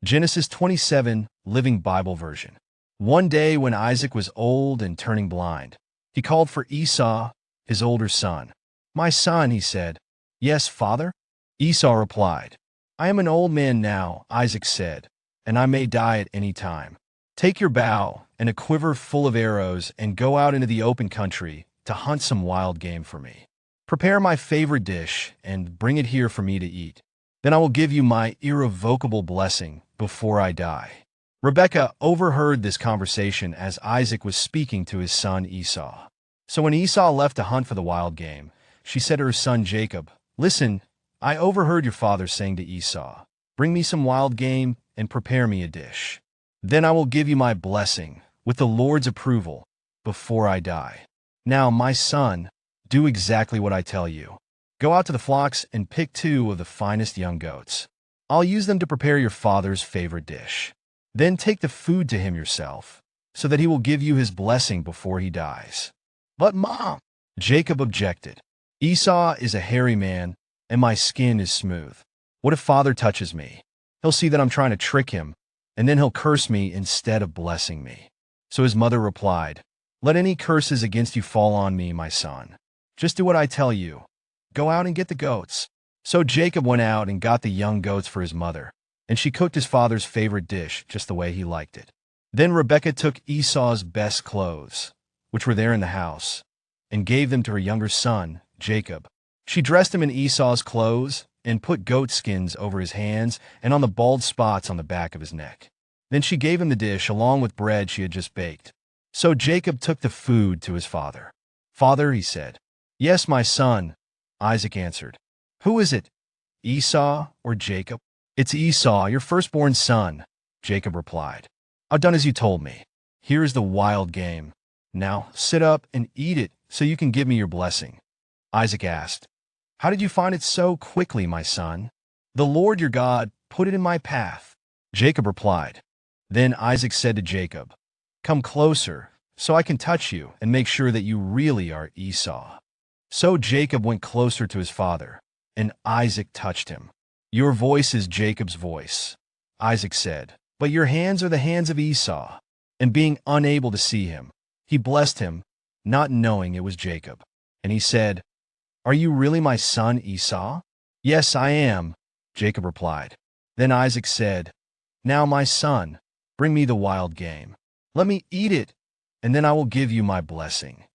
Genesis 27, Living Bible Version. One day when Isaac was old and turning blind, he called for Esau, his older son. "My son," he said. "Yes, father?" Esau replied. "I am an old man now," Isaac said, "and I may die at any time. Take your bow and a quiver full of arrows and go out into the open country to hunt some wild game for me. Prepare my favorite dish and bring it here for me to eat. Then I will give you my irrevocable blessing before I die." Rebekah overheard this conversation as Isaac was speaking to his son Esau. So when Esau left to hunt for the wild game, she said to her son Jacob, "Listen, I overheard your father saying to Esau, 'Bring me some wild game and prepare me a dish. Then I will give you my blessing, with the Lord's approval, before I die.' Now, my son, do exactly what I tell you. Go out to the flocks and pick 2 of the finest young goats. I'll use them to prepare your father's favorite dish. Then take the food to him yourself, so that he will give you his blessing before he dies." "But Mom," Jacob objected, "Esau is a hairy man, and my skin is smooth. What if father touches me? He'll see that I'm trying to trick him, and then he'll curse me instead of blessing me." So his mother replied, "Let any curses against you fall on me, my son. Just do what I tell you. Go out and get the goats." So Jacob went out and got the young goats for his mother, and she cooked his father's favorite dish just the way he liked it. Then Rebekah took Esau's best clothes, which were there in the house, and gave them to her younger son, Jacob. She dressed him in Esau's clothes and put goat skins over his hands and on the bald spots on the back of his neck. Then she gave him the dish along with bread she had just baked. So Jacob took the food to his father. "Father," he said. "Yes, my son," Isaac answered. "Who is it, Esau or Jacob?" "It's Esau, your firstborn son," Jacob replied. "I've done as you told me. Here is the wild game. Now sit up and eat it so you can give me your blessing." Isaac asked, "How did you find it so quickly, my son?" "The Lord your God put it in my path," Jacob replied. Then Isaac said to Jacob, "Come closer so I can touch you and make sure that you really are Esau." So Jacob went closer to his father, and Isaac touched him. "Your voice is Jacob's voice," Isaac said, "but your hands are the hands of Esau." And being unable to see him, he blessed him, not knowing it was Jacob. And he said, "Are you really my son Esau?" "Yes, I am," Jacob replied. Then Isaac said, "Now, my son, bring me the wild game. Let me eat it, and then I will give you my blessing."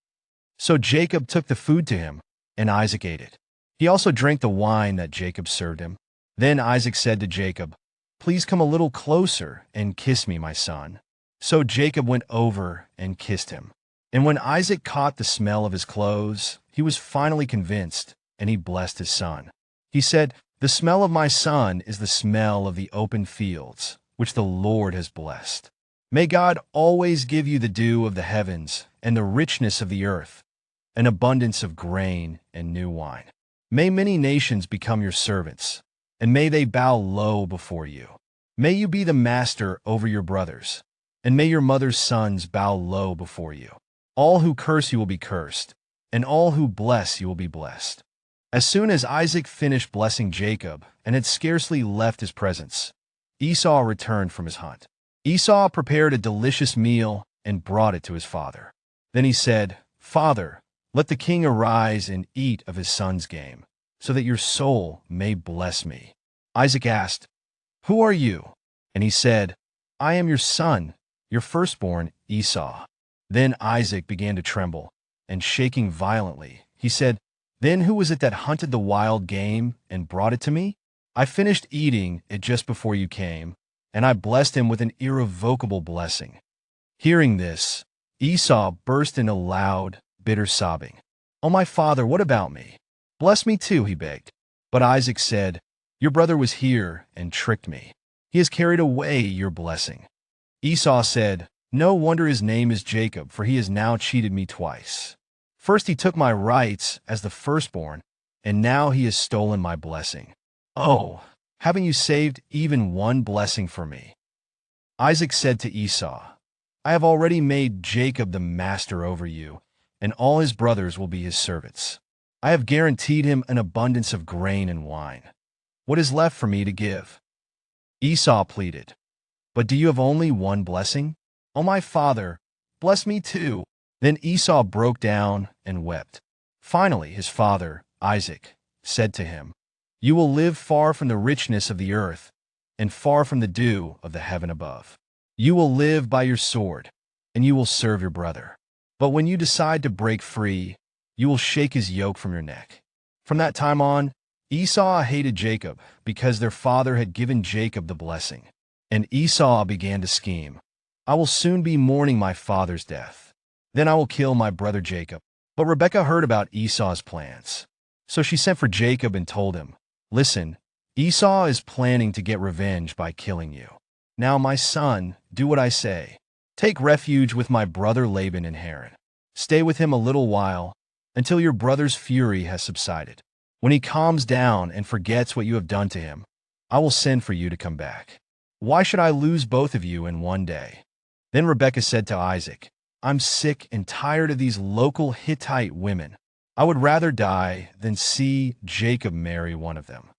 So Jacob took the food to him, and Isaac ate it. He also drank the wine that Jacob served him. Then Isaac said to Jacob, "Please come a little closer and kiss me, my son." So Jacob went over and kissed him. And when Isaac caught the smell of his clothes, he was finally convinced, and he blessed his son. He said, "The smell of my son is the smell of the open fields, which the Lord has blessed. May God always give you the dew of the heavens and the richness of the earth, an abundance of grain and new wine. May many nations become your servants, and may they bow low before you. May you be the master over your brothers, and may your mother's sons bow low before you. All who curse you will be cursed, and all who bless you will be blessed." As soon as Isaac finished blessing Jacob and had scarcely left his presence, Esau returned from his hunt. Esau prepared a delicious meal and brought it to his father. Then he said, "Father, let the king arise and eat of his son's game, so that your soul may bless me." Isaac asked, "Who are you?" And he said, "I am your son, your firstborn, Esau." Then Isaac began to tremble, and shaking violently, he said, "Then who was it that hunted the wild game and brought it to me? I finished eating it just before you came, and I blessed him with an irrevocable blessing." Hearing this, Esau burst into loud, bitter sobbing. "Oh, my father, what about me? Bless me too," he begged. But Isaac said, "Your brother was here and tricked me. He has carried away your blessing." Esau said, "No wonder his name is Jacob, for he has now cheated me twice. First he took my rights as the firstborn, and now he has stolen my blessing. Oh, haven't you saved even one blessing for me?" Isaac said to Esau, "I have already made Jacob the master over you, and all his brothers will be his servants. I have guaranteed him an abundance of grain and wine. What is left for me to give?" Esau pleaded, "But do you have only one blessing? Oh, my father, bless me too." Then Esau broke down and wept. Finally, his father, Isaac, said to him, "You will live far from the richness of the earth and far from the dew of the heaven above. You will live by your sword, and you will serve your brother. But when you decide to break free, you will shake his yoke from your neck." From that time on, Esau hated Jacob because their father had given Jacob the blessing. And Esau began to scheme, "I will soon be mourning my father's death. Then I will kill my brother Jacob." But Rebekah heard about Esau's plans. So she sent for Jacob and told him, "Listen, Esau is planning to get revenge by killing you. Now, my son, do what I say. Take refuge with my brother Laban in Haran. Stay with him a little while, until your brother's fury has subsided. When he calms down and forgets what you have done to him, I will send for you to come back. Why should I lose both of you in one day?" Then Rebekah said to Isaac, "I'm sick and tired of these local Hittite women. I would rather die than see Jacob marry one of them."